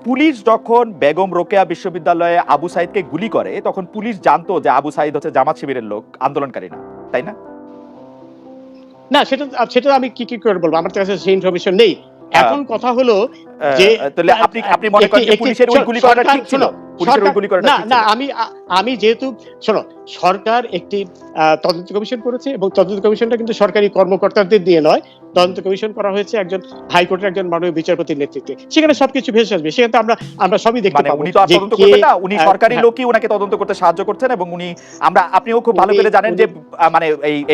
Police যখন বেগম রোকেয়া বিশ্ববিদ্যালয়ে আবু সাইদকে গুলি করে তখন পুলিশ জানতো যে আবু সাইদ হচ্ছে জামাত শিবিরের লোক, আন্দোলনকারী না, তাই না? না, সেটা সেটা আমি কি করে বলবো, আমার কাছে সেই ইনফরমেশন নেই। এখন কথা হলো যে তাহলে আপনি মনে করেন যে পুলিশের ওই গুলি করাটা ঠিক ছিল? পুলিশের ওই গুলি করাটা ঠিক ছিল? না, আমি যেহেতু শোনো, সরকার একটি তদন্ত কমিশন করেছে এবং তদন্ত কমিশনটা কিন্তু সরকারি কর্মকর্তাদের দিয়ে নয়, তদন্ত কমিশন করা হয়েছে একজন হাইকোর্টের একজন মাননীয় বিচারপতির নেতৃত্বে। সেখানে সবকিছু ভেসে আসবে, সেখানে আমরা সবই দেখতে পাবো। উনি তো তদন্ত করবেন না, উনি সরকারি লোকই ওনাকে তদন্ত করতে সাহায্য করছেন এবং উনি আপনিও খুব ভালো করে জানেন যে মানে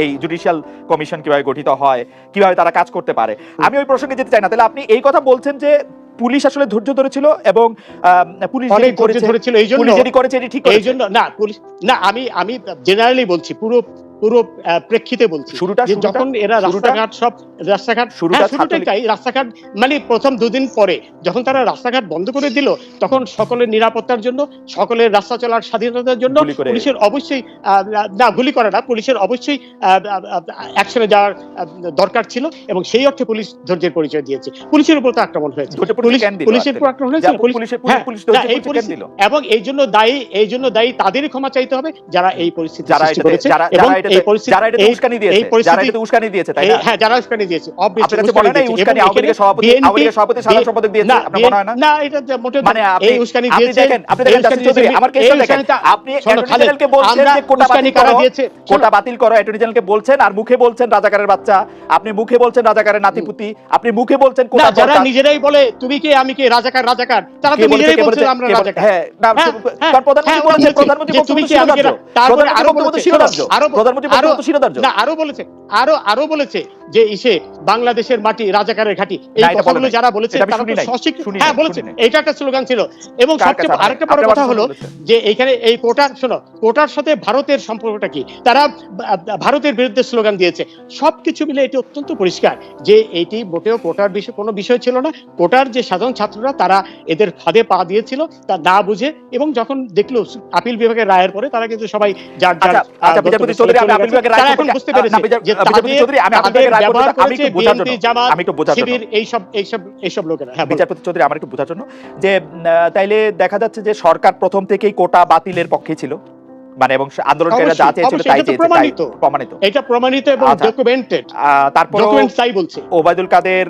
এই জুডিশিয়াল কমিশন কিভাবে গঠিত হয়, কিভাবে তারা কাজ করতে পারে। আমি ওই প্রসঙ্গে যেতে চাই না। তাহলে আপনি এই কথা বলছেন যে পুলিশ আসলে ধৈর্য ধরেছিল এবং পুলিশ যেটি করেছে এটি ঠিক করেছে। এই জন্য না, পুলিশ না, আমি জেনারেলি বলছি, পুরো প্রেক্ষিতে বলছি, যখন এরা রাস্তাঘাট মানে প্রথম দুদিন পরে যখন তারা রাস্তাঘাট বন্ধ করে দিল, তখন সকলের নিরাপত্তার জন্য, সকলের রাস্তা চলার স্বাধীনতার জন্য পুলিশের অবশ্যই গুলি করে না, পুলিশের অবশ্যই অ্যাকশনে যাওয়ার দরকার ছিল এবং সেই অর্থে পুলিশ ধৈর্যের পরিচয় দিয়েছে। পুলিশের উপর তো আক্রমণ হয়েছে, পুলিশের উপর আক্রমণ হয়েছে এবং এই জন্য দায়ী তাদেরই ক্ষমা চাইতে হবে যারা এই পরিস্থিতি সৃষ্টি করেছে এবং কোটা বাতিল করো, অ্যাটর্নি জেনারেলকে বলছেন, আর মুখে বলছেন রাজাকারের বাচ্চা, আপনি মুখে বলছেন রাজাকারের নাতিপুতি, আপনি মুখে বলছেন কোটা, যারা নিজেরাই বলে তুমি কে আমি কে, রাজাকার তারা তো নিজেরাই বলছে আমরা রাজাকার। হ্যাঁ, প্রধানমন্ত্রী বলেছেন, প্রধানমন্ত্রী বক্তব্য শিরোধার্য, প্রধানমন্ত্রী বক্তব্য শিরোধার্য, প্রধানমন্ত্রী বক্তব্য শিরোধার্য। আরো বলেছে যে বাংলাদেশের মাটি রাজাকারের ঘাঁটি। এই কথাগুলো যারা বলেছে তারা তো সশিক্ষিত। হ্যাঁ, বলেছে, এটা একটা স্লোগান ছিল। এবং সবচেয়ে আরেকটা বড় কথা হলো যে এখানে এই কোটার সাথে ভারতের সম্পর্কটা কি, তারা ভারতের বিরুদ্ধে স্লোগান দিয়েছে। সবকিছু মিলে এটি অত্যন্ত পরিষ্কার যে এটি মোটেও কোটার বিষয় কোনো বিষয় ছিল না। কোটার যে সাধারণ ছাত্ররা তারা এদের ফাঁদে পা দিয়েছিল তা না বুঝে, এবং যখন দেখলো আপিল বিভাগের রায়ের পরে তারা কিন্তু সবাই যার বুঝতে পেরেছে যে এইসব লোকেরা। বিচারপতি চৌধুরী, আমার একটু বোঝার জন্য যে তাইলে দেখা যাচ্ছে যে সরকার প্রথম থেকেই কোটা বাতিলের পক্ষে ছিল, মানে এবং আন্দোলনকারীরা যা চেয়েছিল তাই চেয়েছে, প্রমাণিত, এটা প্রমাণিত এবং ডকুমেন্টেড। তারপর ওবায়দুল কাদের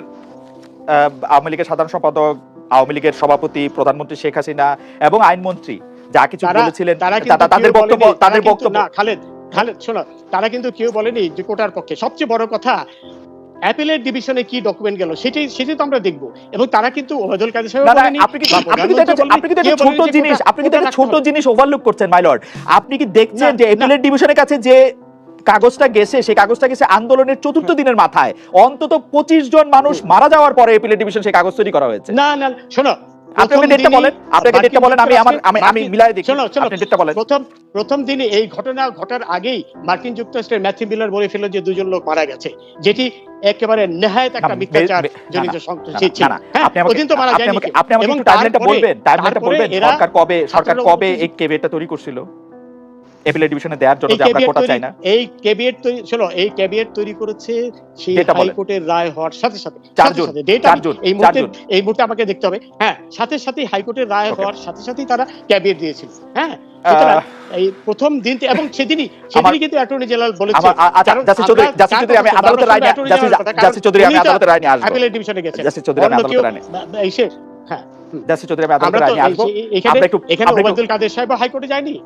আওয়ামী লীগের সাধারণ সম্পাদক, আওয়ামী লীগের সভাপতি, প্রধানমন্ত্রী শেখ হাসিনা এবং আইনমন্ত্রী যা কিছু বলেছিলেন, তাদের বক্তব্য খালেদ শোনো, তারা কিন্তু কেউ বলেনি যে কোটার পক্ষে। সবচেয়ে বড় কথা, অ্যাপিলেট ডিভিশনে কি ডকুমেন্ট গেল সেটাই তো আমরা দেখব। এবং তারা কিন্তু ওবায়দুল কাদের সাহেব বলেনি। আপনি কি ছোট জিনিস ওভারলুক করছেন মাই লর্ড? আপনি কি দেখছেন যে অ্যাপিলেট ডিভিশনের কাছে যে কাগজটা গেছে, সেই কাগজটা গেছে আন্দোলনের চতুর্থ দিনের মাথায়, অন্তত 25 জন মানুষ মারা যাওয়ার পরে অ্যাপিলেট ডিভিশন সেই কাগজ তৈরি করা হয়েছে। না, শোনো, আপনাকে ডেটটা বলেন, আমি মিলাই দেখি। আপনি ডেটটা বলেন। প্রথম দিনে এই ঘটনা ঘটার আগেই মার্কিন যুক্তরাষ্ট্রের ম্যাথিউ মিলার বলে ফেলল যে 2 জন লোক মারা গেছে, যেটি একেবারে নেহায়েত একটা মিথ্যাচার জনিত সংগঠন ছিল। আপনি আমাকে একটু টাইমলাইনটা বলবেন, সরকার কবে এই কেবিনেটটা তৈরি করছিল অ্যাপিলেট ডিভিশনে দেওয়ার জন্য, যে আমরা কোটা চাই না? এই কেবিনেট তৈরি, শোনো, এই কেবিনেট তৈরি করেছে সেই হাইকোর্টের রায় হওয়ার সাথে সাথে। 4 জুন এই মুহূর্তে আমাকে দেখতে হবে। হ্যাঁ, সাথে হাইকোর্টের রায় হওয়ার সাথে সাথেই তারা ক্যাবিনেট দিয়েছিল। হ্যাঁ, এই প্রথম দিন এবং সেদিনই কিন্তু অ্যাটর্নি জেনারেল বলেছে। আমি আদালতের রায় নিয়ে আসব। অ্যাপিলেট ডিভিশনে গেছে। হ্যাঁ, জাস্টিস চৌধুরী, আমি আদালতের রায় নিয়ে আসব। এখানে ওবায়দুল কাদের সাহেব হাইকোর্টে যায়নি।